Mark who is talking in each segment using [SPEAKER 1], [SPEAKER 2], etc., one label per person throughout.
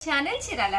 [SPEAKER 1] Channel Chirala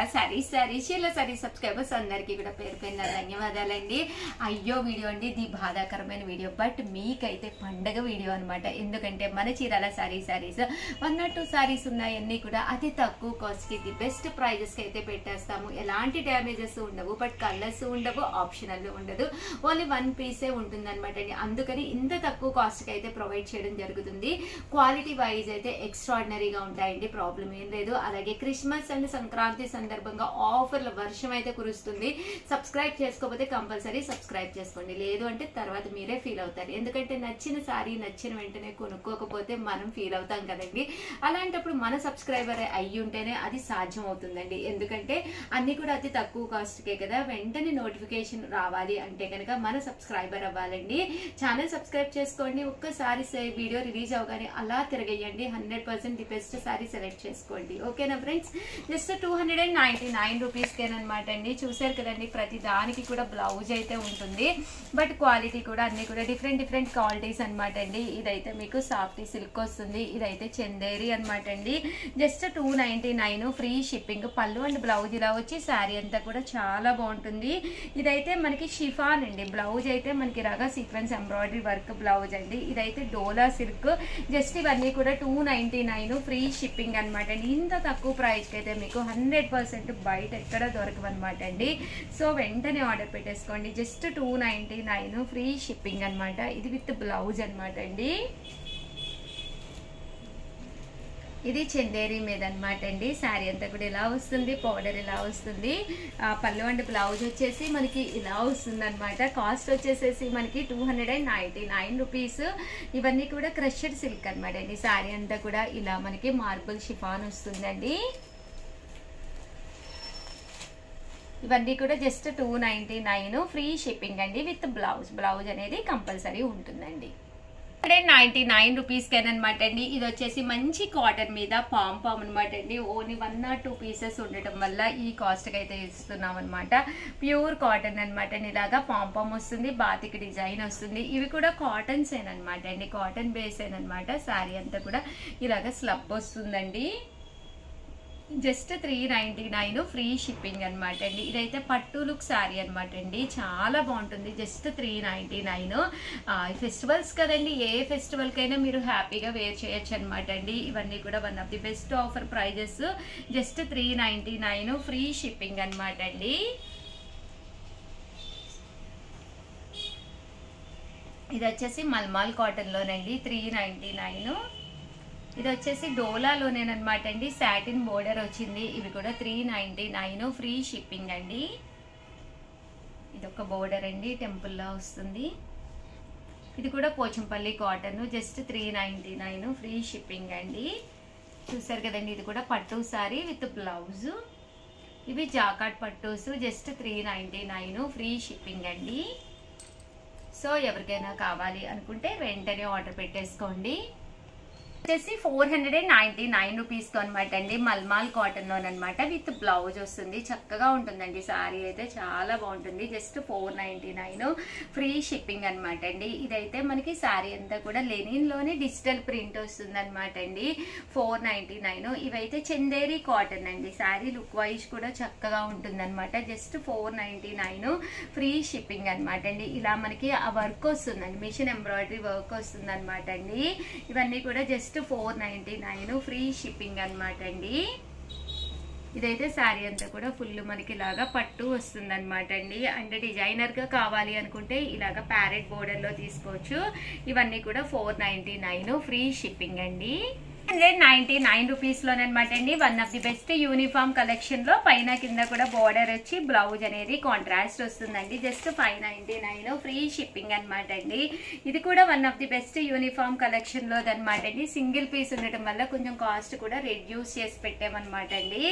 [SPEAKER 1] Chirala sorry subscribers అందరికీ కూడా పేరు పేరున ధన్యవాదాలండి. అయ్యో వీడియో అండి, ఇది బాధాకరమైన వీడియో, బట్ మీకైతే పండగ వీడియో అనమాట. ఎందుకంటే మన చీరాల సారీస్ 102 సారీస్ ఉన్నాయన్నీ కూడా అతి తక్కువ కాస్ట్ కి ది బెస్ట్ ప్రైజెస్ కి అయితే పెట్టేస్తాము. ఎలాంటి డ్యామేజెస్ ఉండవు, బట్ కలర్స్ ఉండవు, ఆప్షనల్ ఉండదు, ఓన్లీ 1 పీసే ఉంటుంది అనమాట అండి. అందుకని ఇంత తక్కువ కాస్ట్ కి అయితే ప్రొవైడ్ చేయడం జరుగుతుంది. క్వాలిటీ వైజ్ అయితే ఎక్స్ట్రాడినరీగా ఉంటాయండి, ప్రాబ్లం ఏం లేదు. అలాగే క్రిస్మస్ అండ్ సంక్రాంతి సందర్భంగా ఆఫర్ల వర్షం అయితే కురుస్తుంది. సబ్స్క్రైబ్ చేసుకోకపోతే కంపల్సరీ సబ్స్క్రైబ్ చేసుకోండి, లేదు అంటే తర్వాత మీరే ఫీల్ అవుతారు. ఎందుకంటే నచ్చిన సారీ నచ్చిన వెంటనే కొనుక్కోకపోతే మనం ఫీల్ అవుతాం కదండి. అలాంటప్పుడు మన సబ్స్క్రైబర్ అయ్యి ఉంటేనే అది సాధ్యం అవుతుందండి. ఎందుకంటే అన్ని కూడా అతి తక్కువ కాస్ట్కే కదా, వెంటనే నోటిఫికేషన్ రావాలి అంటే కనుక మన సబ్స్క్రైబర్ అవ్వాలండి. ఛానల్ సబ్స్క్రైబ్ చేసుకోండి. ఒక్కసారి వీడియో రిలీజ్ అవగానే అలా తిరగేయండి. 100% ది బెస్ట్ సారీ సెలెక్ట్ చేసుకోండి. ఓకేనా ఫ్రెండ్స్? జస్ట్ 299 రూపీస్కేనమాట అండి. చూసారు కదండి, ప్రతి దానికి కూడా బ్లౌజ్ అయితే ఉంటుంది, బట్ క్వాలిటీ కూడా అన్ని కూడా డిఫరెంట్ క్వాలిటీస్ అనమాట అండి. ఇదైతే మీకు సాఫ్టీ సిల్క్ వస్తుంది, ఇదైతే చందేరి అనమాట అండి. Just 299 free shipping. పళ్ళు అండ్ బ్లౌజ్ ఇలా వచ్చి శారీ అంతా కూడా చాలా బాగుంటుంది. ఇదైతే మనకి షిఫాన్ అండి. బ్లౌజ్ అయితే మనకి రగా సీక్వెన్స్ ఎంబ్రాయిడరీ వర్క్ బ్లౌజ్ అండి. ఇదైతే డోలా సిల్క్. జస్ట్ ఇవన్నీ కూడా 299 ఫ్రీ షిప్పింగ్ అనమాట అండి. ఇంత తక్కువ ప్రైస్ కి అయితే మీకు 100% బయట ఎక్కడ దొరకవన్నమాట అండి. సో వెంటనే ఆర్డర్ పెట్టేసుకోండి. జస్ట్ 299 ఫ్రీ షిప్పింగ్ అనమాట. ఇది విత్ బ్లౌజ్ అనమాట అండి. ఇది చందేరి మీద అనమాట అండి. శారీ అంతా కూడా ఇలా వస్తుంది, పౌడర్ ఇలా వస్తుంది. పళ్ళు అండ్ బ్లౌజ్ వచ్చేసి మనకి ఇలా వస్తుంది అనమాట. కాస్ట్ వచ్చేసేసి మనకి 299 రూపీస్. ఇవన్నీ కూడా క్రషర్ సిల్క్ అనమాట అండి. శారీ అంతా కూడా ఇలా మనకి మార్బుల్ షిఫాన్ వస్తుందండి. ఇవన్నీ కూడా జస్ట్ 299 ఫ్రీ షిప్పింగ్ అండి విత్ బ్లౌజ్ అనేది కంపల్సరీ ఉంటుందండి. 199 రూపీస్కేనమాట అండి. ఇది వచ్చేసి మంచి కాటన్ మీద పామ్ అనమాట అండి. ఓన్లీ 1 or 2 పీసెస్ ఉండటం వల్ల ఈ కాస్ట్కి అయితే ఇస్తున్నాం అనమాట. ప్యూర్ కాటన్ అనమాట అండి. ఇలాగా పామ్ వస్తుంది, బాతిక్ డిజైన్ వస్తుంది. ఇవి కూడా కాటన్స్ ఏనమాట అండి, కాటన్ బేస్ ఏనమాట. శారీ అంతా కూడా ఇలాగా స్లబ్ వస్తుందండి. జస్ట్ 399 ఫ్రీ షిప్పింగ్ అనమాట అండి. ఇదైతే పట్టు లుక్ శారీ అనమాట అండి, చాలా బాగుంటుంది. జస్ట్ 399. ఫెస్టివల్స్ కదండి, ఏ ఫెస్టివల్ కైనా మీరు హ్యాపీగా వేర్ చేయొచ్చు అనమాట అండి. ఇవన్నీ కూడా one of the best offer prizes. Just 399 free shipping అనమాట అండి. ఇది వచ్చేసి మల్మాల్ కాటన్ లోనండి, 399. ఇది వచ్చేసి డోలాలోనేనమాట అండి. సాటిన్ బోర్డర్ వచ్చింది. ఇవి కూడా 399 ఫ్రీ షిప్పింగ్ అండి. ఇది ఒక బోర్డర్ అండి, టెంపుల్ లా వస్తుంది. ఇది కూడా Pochampally cotton. Just 399 free shipping అండి. చూసారు కదండి, ఇది కూడా పట్టు సారీ విత్ బ్లౌజ్. ఇవి జాకాట్ పట్టూస్. జస్ట్ 399 ఫ్రీ షిప్పింగ్ అండి. సో ఎవరికైనా కావాలి అనుకుంటే వెంటనే ఆర్డర్ పెట్టేసుకోండి. వచ్చేసి 499 రూపీస్తో అనమాట అండి. మల్మాల్ కాటన్ లోనమాట, విత్ బ్లౌజ్ వస్తుంది. చక్కగా ఉంటుందండి శారీ అయితే, చాలా బాగుంటుంది. జస్ట్ 499 ఫ్రీ షిప్పింగ్ అనమాట అండి. ఇదైతే మనకి శారీ అంతా కూడా లెనిన్ లోనే డిజిటల్ ప్రింట్ వస్తుంది అనమాట అండి. 499. ఇవైతే చందేరి కాటన్ అండి. శారీ లుక్ వైజ్ కూడా చక్కగా ఉంటుంది అనమాట. జస్ట్ 499 ఫ్రీ షిప్పింగ్ అనమాట అండి. ఇలా మనకి ఆ వర్క్ వస్తుందండి, మిషన్ ఎంబ్రాయిడరీ వర్క్ వస్తుంది అనమాట అండి. ఇవన్నీ కూడా జస్ట్ 499 ఫ్రీ షిప్పింగ్ అనమాట అండి. ఇదైతే శారీ అంతా కూడా ఫుల్ మనకి ఇలాగా పట్టు వస్తుంది అనమాట అండి. అండ్ డిజైనర్ గా కావాలి అనుకుంటే ఇలాగా ప్యారెట్ బోర్డర్ లో తీసుకోవచ్చు. ఇవన్నీ కూడా 499 ఫ్రీ షిప్పింగ్ అండి. 199 రూపీస్ లోనమాట అండి. One of the best uniform collection లో పైన కింద కూడా బోర్డర్ వచ్చి బ్లౌజ్ అనేది కాంట్రాస్ట్ వస్తుందండి. జస్ట్ 599 ఫ్రీ షిప్పింగ్ అనమాట అండి. ఇది కూడా one of the best uniform collection లో అనమాట అండి. సింగిల్ పీస్ ఉండటం వల్ల కొంచెం కాస్ట్ కూడా రెడ్యూస్ చేసి పెట్టామన్నమాట అండి.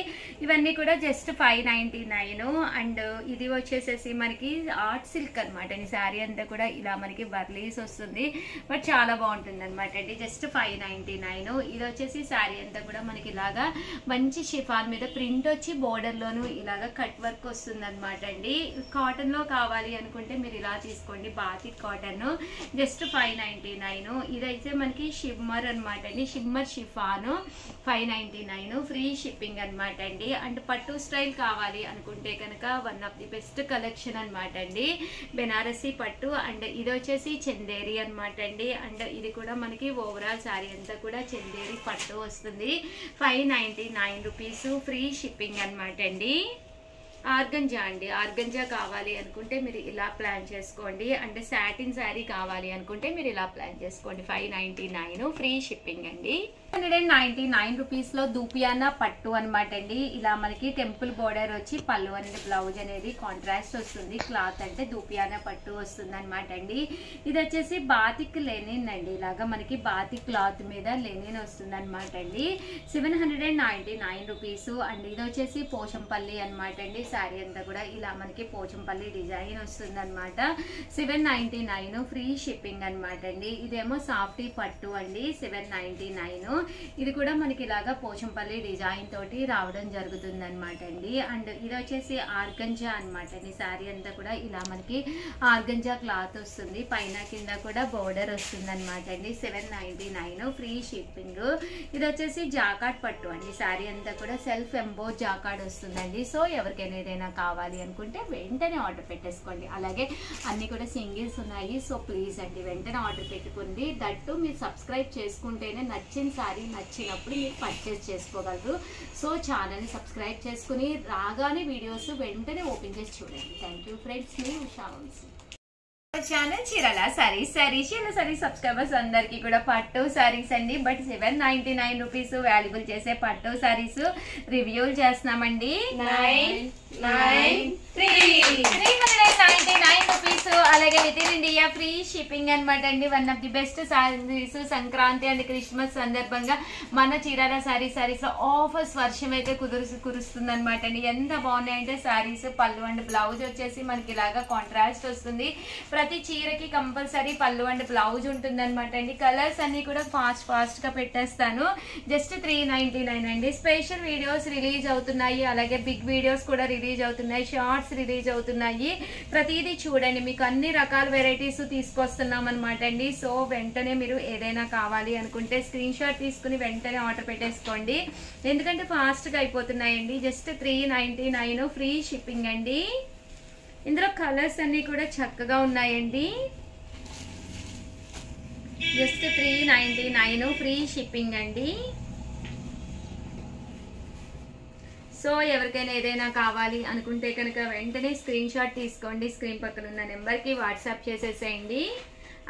[SPEAKER 1] ఇవన్నీ కూడా జస్ట్ 599. అండ్ ఇది వచ్చేసేసి మనకి ఆర్ట్ సిల్క్ అనమాట అండి. శారీ అంతా కూడా ఇలా మనకి బర్లీస్ వస్తుంది, బట్ చాలా బాగుంటుంది అనమాట అండి. జస్ట్ 599. ఇది వచ్చేసి శారీ అంతా కూడా మనకి ఇలాగా మంచి షిఫాన్ మీద ప్రింట్ వచ్చి బోర్డర్ లోను ఇలాగా కట్ వర్క్ వస్తుంది అనమాట అండి. కాటన్ లో కావాలి అనుకుంటే మీరు ఇలా తీసుకోండి, బాతిక్ కాటన్, జస్ట్ 599. ఇదైతే మనకి షిమ్మర్ అనమాట అండి, షిమ్మర్ షిఫాన్ 599, ఫ్రీ షిప్పింగ్ అనమాట అండి. అండ్ పట్టు స్టైల్ కావాలి అనుకుంటే కనుక one of the best collection అనమాట అండి, బెనారసీ పట్టు. అండ్ ఇది వచ్చేసి చందేరి అనమాట అండి. అండ్ ఇది కూడా మనకి ఓవరాల్ శారీ అంతా కూడా చందేరి పట్టు వస్తుంది, 599 రూపీస్, ఫ్రీ షిప్పింగ్ అనమాట అండి. ఆర్గంజా అండి, ఆర్గంజా కావాలి అనుకుంటే మీరు ఇలా ప్లాన్ చేసుకోండి. అంటే సాటిన్ శారీ కావాలి అనుకుంటే మీరు ఇలా ప్లాన్ చేసుకోండి, 599, ఫ్రీ షిప్పింగ్ అండి. 199 రూపీస్ లో దూపియానా పట్టు అనమాట అండి. ఇలా మనకి టెంపుల్ బోర్డర్ వచ్చి పళ్ళు అనేది బ్లౌజ్ అనేది కాంట్రాస్ట్ వస్తుంది, క్లాత్ అంటే దూపియానా పట్టు వస్తుంది అనమాట అండి. ఇది వచ్చేసి బాతిక్ లెనిన్ అండి, ఇలాగా మనకి బాతిక్ క్లాత్ మీద లెనిన్ వస్తుంది అనమాట అండి, 799 రూపీస్. అండ్ ఇది వచ్చేసి పోచంపల్లి అనమాట అండి. శారీ అంతా కూడా ఇలా మనకి పోచంపల్లి డిజైన్ వస్తుంది అనమాట, 799, ఫ్రీ షిప్పింగ్ అనమాట అండి. ఇదేమో సాఫ్టీ పట్టు అండి, 799. ఇది కూడా మనకి ఇలాగా పోచంపల్లి డిజైన్ తోటి రావడం జరుగుతుంది అనమాట అండి. అండ్ ఇది వచ్చేసి ఆర్గంజా అనమాట అండి. శారీ అంతా కూడా ఇలా మనకి ఆర్గంజా క్లాత్ వస్తుంది, పైన కింద కూడా బోర్డర్ వస్తుంది అనమాట అండి, 799, ఫ్రీ షిప్పింగ్. ఇది వచ్చేసి జాకాట్ పట్టు అండి. శారీ అంతా కూడా సెల్ఫ్ ఎంబోజ్ జాకాట్ వస్తుందండి. సో ఎవరికైనా ఏదైనా కావాలి అనుకుంటే వెంటనే ఆర్డర్ పెట్టేసుకోండి. అలాగే అన్ని కూడా సింగిల్స్ ఉన్నాయి, సో ప్లీజ్ అండి వెంటనే ఆర్డర్ పెట్టుకోండి. దట్టు మీరు సబ్స్క్రైబ్ చేసుకుంటేనే నచ్చిన శారీ నచ్చినప్పుడు మీరు పర్చేస్ చేసుకోగలరు. సో ఛానల్ని సబ్స్క్రైబ్ చేసుకుని రాగానే వీడియోస్ వెంటనే ఓపెన్ చేసి చూడండి. థ్యాంక్ యూ ఫ్రెండ్స్, మీ ఉషా వంశీ. ఛానల్ చీరాల సారీస్. చీరాల సారీస్ సబ్స్క్రైబర్స్ అందరికి కూడా పట్టు సారీస్ అండి, బట్ 799 రూపీస్ వాల్యుబుల్ చేసే పట్టు సారీస్ రివ్యూలు చేస్తున్నామండి. 399 రూపీస్. అలాగే within India free shipping అనమాట అండి. One of the best saris. Sankranti and Christmas సందర్భంగా మన చీరాల సారీస్ లో ఆఫర్స్ వర్షం అయితే కురుస్తుంది అనమాట అండి. ఎంత బాగున్నాయంటే సారీస్. పళ్ళు అండ్ బ్లౌజ్ వచ్చేసి మనకి ఇలాగా కాంట్రాస్ట్ వస్తుంది. ప్రతి చీరకి కంపల్సరీ పళ్ళు అండ్ బ్లౌజ్ ఉంటుంది అనమాట అండి. కలర్స్ అన్ని కూడా ఫాస్ట్ గా పెట్టేస్తాను. జస్ట్ 399 అండి. స్పెషల్ వీడియోస్ రిలీజ్ అవుతున్నాయి, అలాగే బిగ్ వీడియోస్ కూడా రిలీజ్ అవుతున్నాయి, షార్ట్స్ రిలీజ్ అవుతున్నాయి. ప్రతిదీ చూడండి, మీకు అన్ని రకాల వెరైటీస్ తీసుకొస్తున్నాం అనమాట అండి. సో వెంటనే మీరు ఏదైనా కావాలి అనుకుంటే స్క్రీన్ షాట్ తీసుకుని వెంటనే ఆర్డర్ పెట్టేసుకోండి, ఎందుకంటే ఫాస్ట్ గా అయిపోతున్నాయండి. జస్ట్ 399, ఫ్రీ షిప్పింగ్ అండి. ఇందులో కలర్స్ అన్ని కూడా చక్కగా ఉన్నాయండి. జస్ట్ 399, ఫ్రీ షిప్పింగ్ అండి. సో ఎవరికైనా ఏదైనా కావాలి అనుకుంటే కనుక వెంటనే స్క్రీన్ షాట్ తీసుకోండి, స్క్రీన్ పక్కన ఉన్న నెంబర్కి వాట్సాప్ చేసేసేయండి.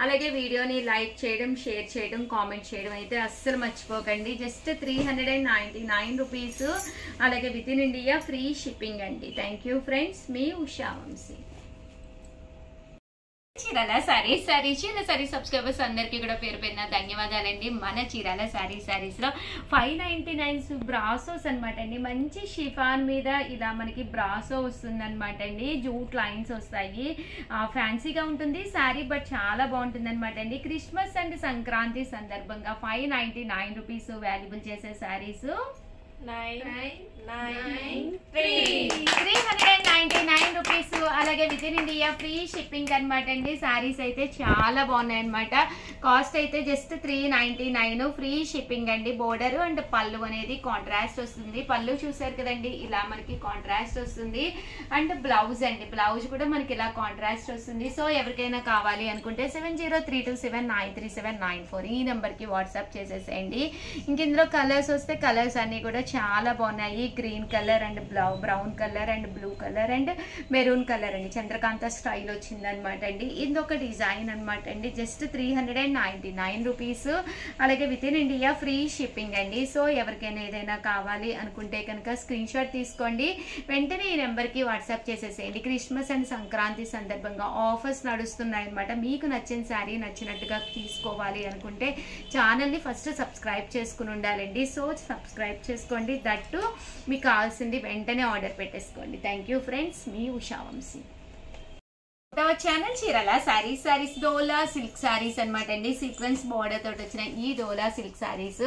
[SPEAKER 1] అలాగే వీడియోని లైక్ చేయడం, షేర్ చేయడం, కామెంట్ చేయడం అయితే అస్సలు మర్చిపోకండి. Just 399 rupees. అలాగే within India free shipping అండి. థ్యాంక్ యూ ఫ్రెండ్స్, మీ ఉషా వంశీ. చీరాల సారీస్ సబ్స్క్రైబర్స్ అందరికీ కూడా పేరు పేరున ధన్యవాదాలండి. మన చీరాల సారీస్ లో 599 బ్రాసోస్ అనమాట అండి. మంచి షిఫాన్ మీద ఇలా మనకి బ్రాసో వస్తుంది అనమాట అండి. జూట్ లైన్స్ వస్తాయి, ఫ్యాన్సీగా ఉంటుంది శారీ, బట్ చాలా బాగుంటుంది అనమాట అండి. క్రిస్మస్ అండ్ సంక్రాంతి సందర్భంగా 599 రూపీస్ వాల్యుబుల్ చేసే శారీస్ 399 రూపీస్. అలాగే within India free shipping అనమాట అండి. శారీస్ అయితే చాలా బాగున్నాయి అనమాట. కాస్ట్ అయితే జస్ట్ 399, ఫ్రీ షిప్పింగ్ అండి. బోర్డర్ అండ్ పళ్ళు అనేది కాంట్రాస్ట్ వస్తుంది. పళ్ళు చూసారు కదండి, ఇలా మనకి కాంట్రాస్ట్ వస్తుంది. అండ్ బ్లౌజ్ అండి, బ్లౌజ్ కూడా మనకి ఇలా కాంట్రాస్ట్ వస్తుంది. సో ఎవరికైనా కావాలి అనుకుంటే 7032793794 ఈ నెంబర్కి వాట్సాప్ చేసేసేయండి. ఇంక ఇందులో కలర్స్ వస్తే కలర్స్ అన్ని కూడా చాలా బాగున్నాయి. Green colour and brown colour and blue colour and maroon colour అండి. చంద్రకాంత స్టైల్ వచ్చింది అనమాట అండి. ఇది ఒక డిజైన్ అనమాట అండి. Just 399 rupees. అలాగే within India free shipping అండి. సో ఎవరికైనా ఏదైనా కావాలి అనుకుంటే కనుక స్క్రీన్ షాట్ తీసుకోండి, వెంటనే ఈ నెంబర్కి వాట్సాప్ చేసేసేయండి. క్రిస్మస్ అండ్ సంక్రాంతి సందర్భంగా ఆఫర్స్ నడుస్తున్నాయి అనమాట. మీకు నచ్చిన శారీ నచ్చినట్టుగా తీసుకోవాలి అనుకుంటే ఛానల్ని ఫస్ట్ సబ్స్క్రైబ్ చేసుకుని ఉండాలండి. సో సబ్స్క్రైబ్ చేసుకోండి, దట్టు మీకు కావాల్సింది వెంటనే ఆర్డర్ పెట్టేసుకోండి. థ్యాంక్ యూ ఫ్రెండ్స్, మీ Usha Vamshi. Our channel Chirala sarees Dola silk sarees అనమాట అండి. సీక్వెన్స్ బార్డర్ తోటి వచ్చిన ఈ డోలా సిల్క్ సారీస్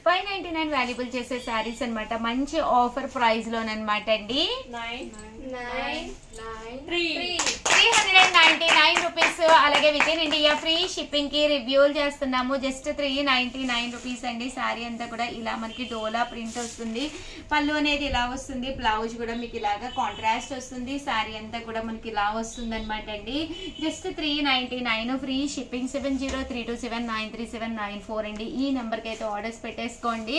[SPEAKER 1] 599 వాల్యుబుల్ చేసే సారీస్ అనమాట. మంచి ఆఫర్ ప్రైస్ లోనమాట అండి. 399 రూపీస్. అలాగే within India free shipping కి రివ్యూలు చేస్తున్నాము. జస్ట్ 399 రూపీస్ అండి. సారీ అంతా కూడా ఇలా మనకి డోలా ప్రింట్ వస్తుంది. పళ్ళు అనేది ఇలా వస్తుంది. బ్లౌజ్ కూడా మీకు ఇలాగా కాంట్రాస్ట్ వస్తుంది. సారీ అంతా కూడా మనకి ఇలా వస్తుంది అనమాట అండి. Just 399 free shipping. 7032793794 అండి. ఈ నెంబర్ కి అయితే ఆర్డర్స్ పెట్టేసుకోండి.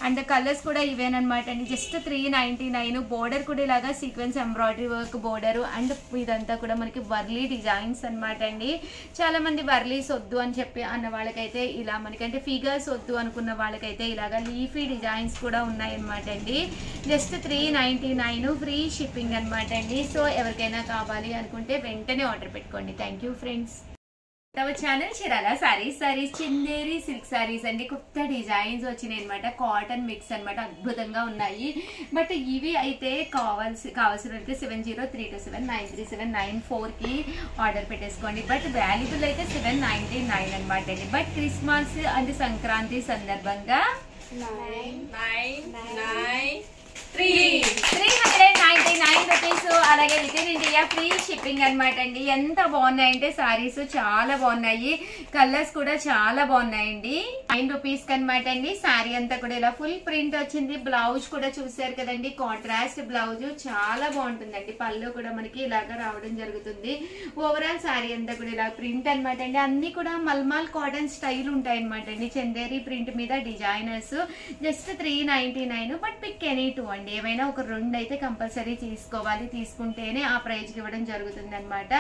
[SPEAKER 1] అండ్ కలర్స్ కూడా ఇవేనమాట అండి. జస్ట్ 399. బోర్డర్ కూడా ఇలాగా sequence embroidery work border and ఇదంతా కూడా మనకి వర్లీ డిజైన్స్ అనమాట అండి. చాలా మంది వర్లీస్ వద్దు అని చెప్పి అన్న వాళ్ళకైతే ఇలా మనకంటే ఫిగర్స్ వద్దు అనుకున్న వాళ్ళకైతే ఇలాగా లీఫీ డిజైన్స్ కూడా ఉన్నాయన్నమాట అండి. జస్ట్ 399 ఫ్రీ షిప్పింగ్ అనమాట అండి. సో ఎవరికైనా కావాలి అనుకుంటే వెంటనే ఆర్డర్ పెట్టుకోండి. Thank you friends. Hour channel Chirala saris Chanderi silk saris అండి. కొత్త డిజైన్స్ వచ్చినాయి అనమాట. కాటన్ మిక్స్ అనమాట. అద్భుతంగా ఉన్నాయి. బట్ ఇవి అయితే కావాల్సిన 7032793794 కి ఆర్డర్ పెట్టేసుకోండి. బట్ వాల్యుబుల్ అయితే 799 అనమాట అండి. బట్ క్రిస్మస్ అండ్ సంక్రాంతి సందర్భంగా 399 రూపీస్. అలాగే within India free shipping అనమాట అండి. ఎంత బాగున్నాయంటే సారీస్ చాలా బాగున్నాయి. కలర్స్ కూడా చాలా బాగున్నాయండి. 9 రూపీస్ అనమాట అండి. సారీ అంతా కూడా ఇలా ఫుల్ ప్రింట్ వచ్చింది. బ్లౌజ్ కూడా చూసారు కదండి. కాంట్రాస్ట్ బ్లౌజ్ చాలా బాగుంటుందండి. పళ్ళు కూడా మనకి ఇలాగా రావడం జరుగుతుంది. ఓవరాల్ సారీ అంతా కూడా ఇలా ప్రింట్ అనమాట అండి. అన్ని కూడా మల్మాల్ కాటన్ స్టైల్ ఉంటాయి అనమాట అండి. చందేరి ప్రింట్ మీద designers. Just 399. But pick any 2 అండి. ఏమైనా ఒక 2 అయితే కంపల్సరీ తీసుకోవాలి. తీసుకుంటేనే ఆ ప్రైజ్ కి ఇవ్వడం జరుగుతుంది అనమాట.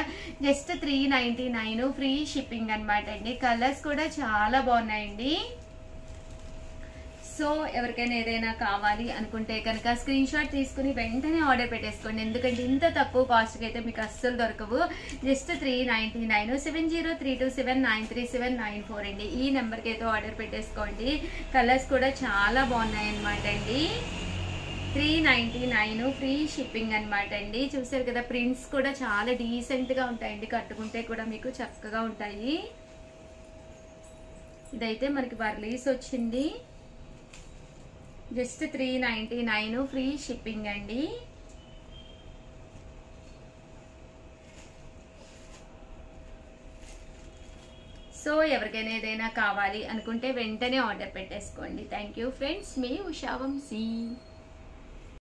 [SPEAKER 1] జస్ట్ 399 ఫ్రీ షిప్పింగ్ అనమాట అండి. కలర్స్ కూడా చాలా బాగున్నాయండి. సో ఎవరికైనా ఏదైనా కావాలి అనుకుంటే కనుక స్క్రీన్ షాట్ తీసుకుని వెంటనే ఆర్డర్ పెట్టేసుకోండి. ఎందుకంటే ఇంత తక్కువ కాస్ట్కి అయితే మీకు అస్సలు దొరకవు. జస్ట్ 399 7032793794 అండి. ఈ నెంబర్కి అయితే ఆర్డర్ పెట్టేసుకోండి. కలర్స్ కూడా చాలా బాగున్నాయి అనమాట అండి. 399 ఫ్రీ షిప్పింగ్ అనమాట అండి. చూసారు కదా, ప్రింట్స్ కూడా చాలా డీసెంట్ గా ఉంటాయండి. కట్టుకుంటే కూడా మీకు చక్కగా ఉంటాయి. ఇదైతే మనకి వర్లీస్ వచ్చింది. జస్ట్ 399 ఫ్రీ షిప్పింగ్ అండి. సో ఎవరికైనా ఏదైనా కావాలి అనుకుంటే వెంటనే ఆర్డర్ పెట్టేసుకోండి. Thank you friends. మీ ఉషా వంశీ.